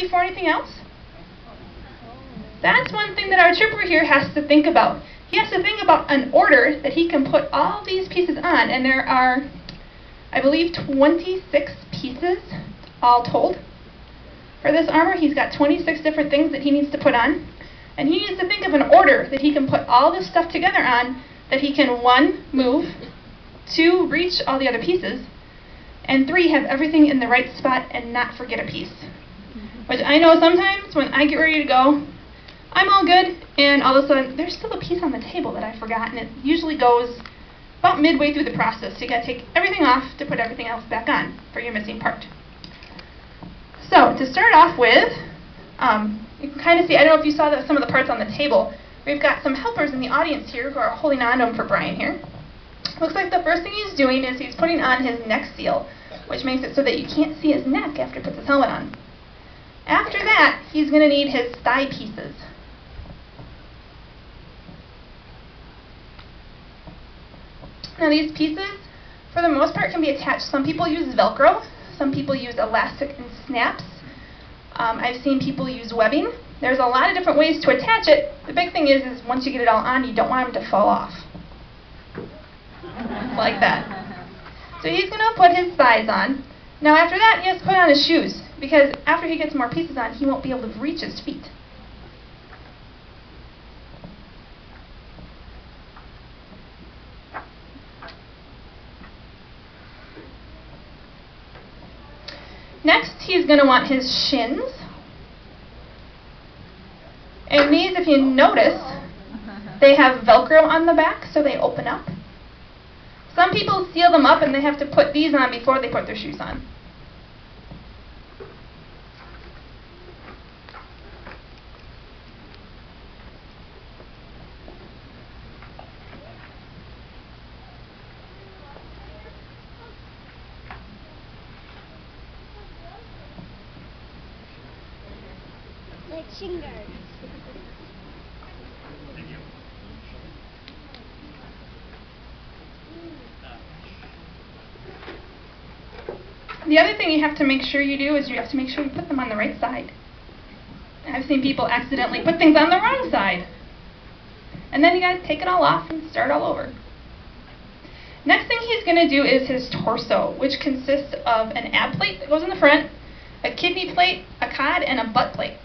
Before anything else? That's one thing that our trooper here has to think about. He has to think about an order that he can put all these pieces on, and there are, I believe, 26 pieces all told. For this armor, he's got 26 different things that he needs to put on, and he needs to think of an order that he can put all this stuff together on, that he can, 1, move, 2, reach all the other pieces, and 3, have everything in the right spot and not forget a piece. Which I know sometimes when I get ready to go, I'm all good, and all of a sudden, there's still a piece on the table that I forgot, and it usually goes about midway through the process. So you gotta take everything off to put everything else back on for your missing part. So, to start off with, you can kind of see, I don't know if you saw some of the parts on the table. We've got some helpers in the audience here who are holding on to them for Brian here. Looks like the first thing he's doing is he's putting on his neck seal, which makes it so that you can't see his neck after he puts his helmet on. After that, he's going to need his thigh pieces. Now these pieces, for the most part, can be attached. Some people use Velcro, some people use elastic and snaps. I've seen people use webbing. There's a lot of different ways to attach it. The big thing is once you get it all on, you don't want them to fall off. Like that. So he's going to put his thighs on. Now after that, he has to put on his shoes, because after he gets more pieces on, he won't be able to reach his feet. Next, he's going to want his shins. And these, if you notice, they have Velcro on the back, so they open up. Some people seal them up and they have to put these on before they put their shoes on. Like shin guards. The other thing you have to make sure you do is you have to make sure you put them on the right side. I've seen people accidentally put things on the wrong side. And then you got to take it all off and start all over. Next thing he's going to do is his torso, which consists of an ab plate that goes in the front, a kidney plate, a cod, and a butt plate.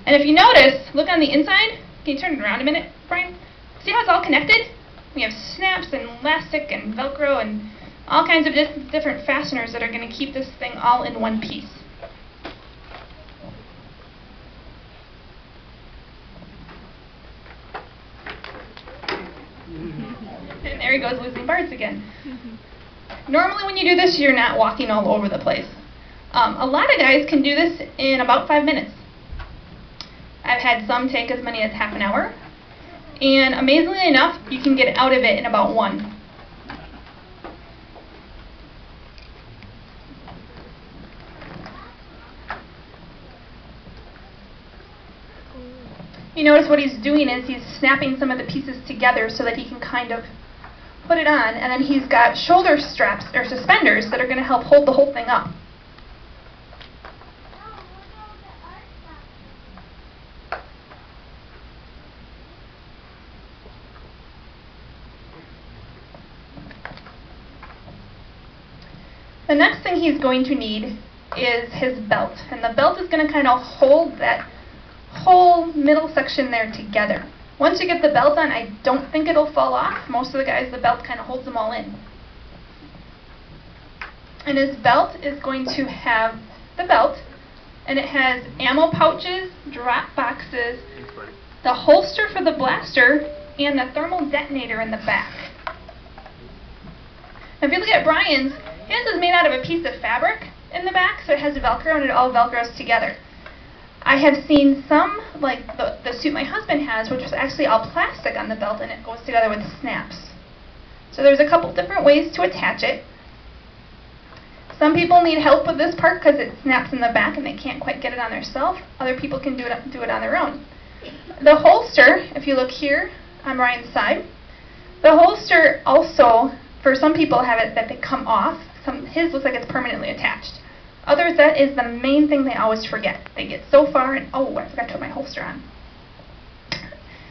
And if you notice, look on the inside. Can you turn it around a minute, Brian? See how it's all connected? We have snaps and elastic and Velcro and all kinds of different fasteners that are going to keep this thing all in one piece. And there he goes losing parts again. Normally when you do this, you're not walking all over the place. A lot of guys can do this in about 5 minutes. I've had some take as many as half an hour. And amazingly enough, you can get out of it in about 1. You notice what he's doing is he's snapping some of the pieces together so that he can kind of put it on, and then he's got shoulder straps or suspenders that are going to help hold the whole thing up. The next thing he's going to need is his belt, and the belt is going to kind of hold that whole middle section there together. Once you get the belt on, I don't think it'll fall off. Most of the guys, the belt kind of holds them all in. And his belt is going to have the belt, and it has ammo pouches, drop boxes, the holster for the blaster, and the thermal detonator in the back. Now if you look at Brian's, his is made out of a piece of fabric in the back, so it has Velcro and it all Velcros together. I have seen some, like the suit my husband has, which was actually all plastic on the belt and it goes together with snaps. So there's a couple different ways to attach it. Some people need help with this part because it snaps in the back and they can't quite get it on themselves. Other people can do it on their own. The holster, if you look here on Ryan's side, the holster also, for some people have it that they come off. His looks like it's permanently attached. Others, that is the main thing they always forget. They get so far and, oh, I forgot to put my holster on.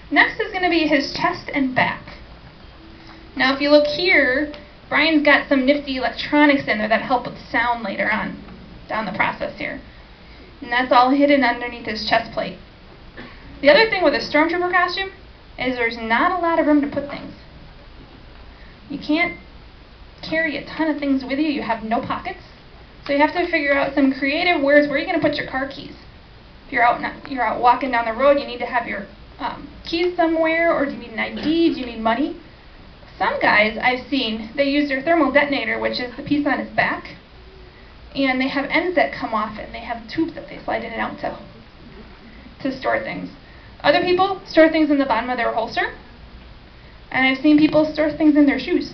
Next is going to be his chest and back. Now if you look here, Brian's got some nifty electronics in there that help with sound later on down the process here. And that's all hidden underneath his chest plate. The other thing with a stormtrooper costume is there's not a lot of room to put things. You can't carry a ton of things with you. You have no pockets. So you have to figure out some creative ways where you're going to put your car keys. If you're out walking down the road, you need to have your keys somewhere, or do you need an ID? Do you need money? Some guys I've seen, they use their thermal detonator, which is the piece on his back, and they have ends that come off, and they have tubes that they slide in and out to store things. Other people store things in the bottom of their holster, and I've seen people store things in their shoes.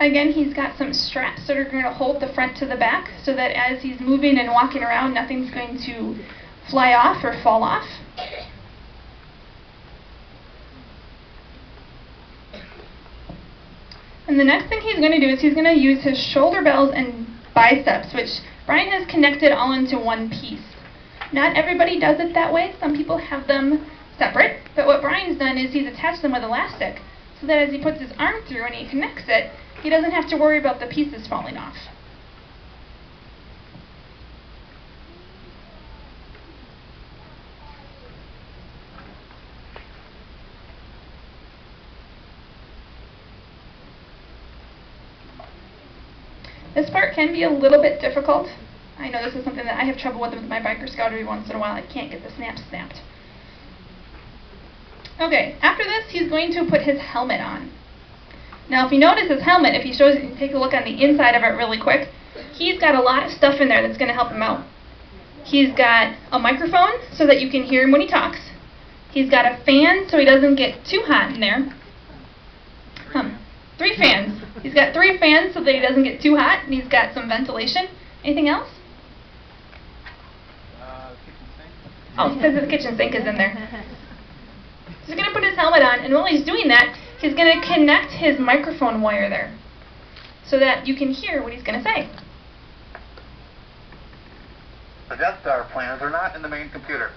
Again, he's got some straps that are going to hold the front to the back so that as he's moving and walking around, nothing's going to fly off or fall off. And the next thing he's going to do is he's going to use his shoulder bells and biceps, which Brian has connected all into one piece. Not everybody does it that way. Some people have them separate, but what Brian's done is he's attached them with elastic so that as he puts his arm through and he connects it, he doesn't have to worry about the pieces falling off. This part can be a little bit difficult. I know this is something that I have trouble with my Biker Scout every once in a while. I can't get the snaps snapped. Okay, after this, he's going to put his helmet on. Now, if you notice his helmet, if he shows, take a look on the inside of it really quick, he's got a lot of stuff in there that's going to help him out. He's got a microphone so that you can hear him when he talks. He's got a fan so he doesn't get too hot in there. 3 fans. He's got 3 fans so that he doesn't get too hot, and he's got some ventilation. Anything else? Kitchen sink. Oh, he says the kitchen sink is in there. So he's going to put his helmet on, and while he's doing that, he's going to connect his microphone wire there so that you can hear what he's going to say. The Death Star plans are not in the main computer.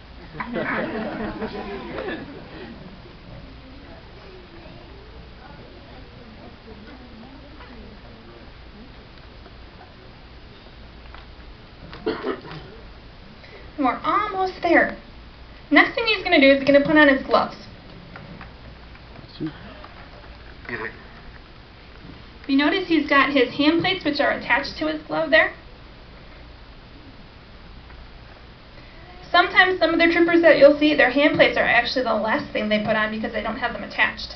And we're almost there. Next thing he's going to do is he's going to put on his gloves. Easy. You notice he's got his hand plates, which are attached to his glove there. Sometimes some of the troopers that you'll see, their hand plates are actually the last thing they put on because they don't have them attached.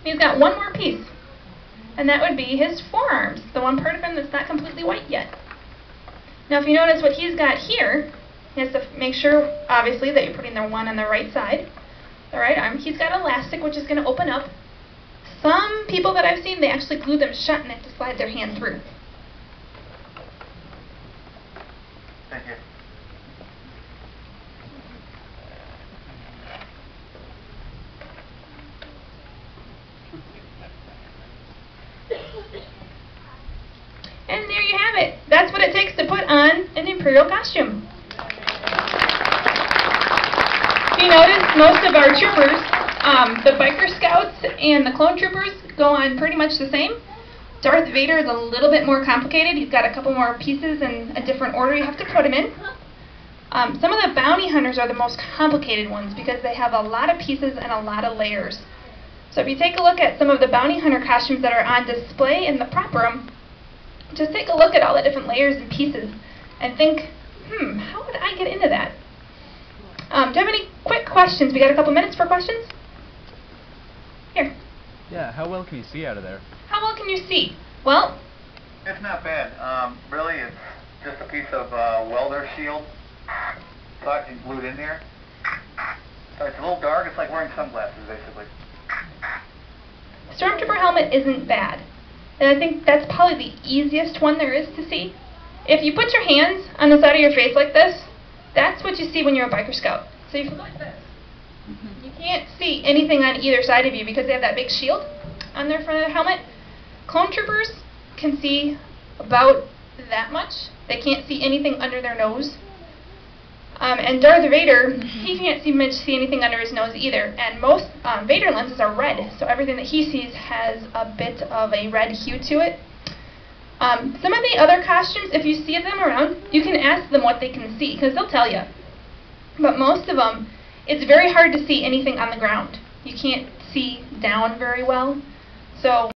He's got one more piece, and that would be his forearms, the one part of him that's not completely white yet. Now if you notice what he's got here, he has to make sure, obviously, that you're putting the one on the right side, the right arm. He's got elastic, which is going to open up. Some people that I've seen, they actually glue them shut and they have to slide their hand through. Thank you. And there you have it. That's what it takes to put on an Imperial costume. If you notice, most of our troopers, the Biker Scouts and the Clone Troopers, go on pretty much the same. Darth Vader is a little bit more complicated. He's got a couple more pieces in a different order you have to put him in. Some of the bounty hunters are the most complicated ones because they have a lot of pieces and a lot of layers. So if you take a look at some of the bounty hunter costumes that are on display in the prop room, just take a look at all the different layers and pieces and think, how would I get into that? Do you have any quick questions? We got a couple minutes for questions? Here. Yeah, how well can you see out of there? How well can you see? Well, It's not bad. Really, it's just a piece of welder shield cut and glued in there. So it's a little dark. It's like wearing sunglasses, basically. Stormtrooper helmet isn't bad. And I think that's probably the easiest one there is to see. if you put your hands on the side of your face like this, that's what you see when you're a biker scout. So if you go like this, you can't see anything on either side of you because they have that big shield on their front of their helmet. Clone troopers can see about that much. They can't see anything under their nose. And Darth Vader, he can't see anything under his nose either. And most Vader lenses are red, so everything that he sees has a bit of a red hue to it. Some of the other costumes, if you see them around, you can ask them what they can see, because they'll tell you. But most of them, it's very hard to see anything on the ground. You can't see down very well. So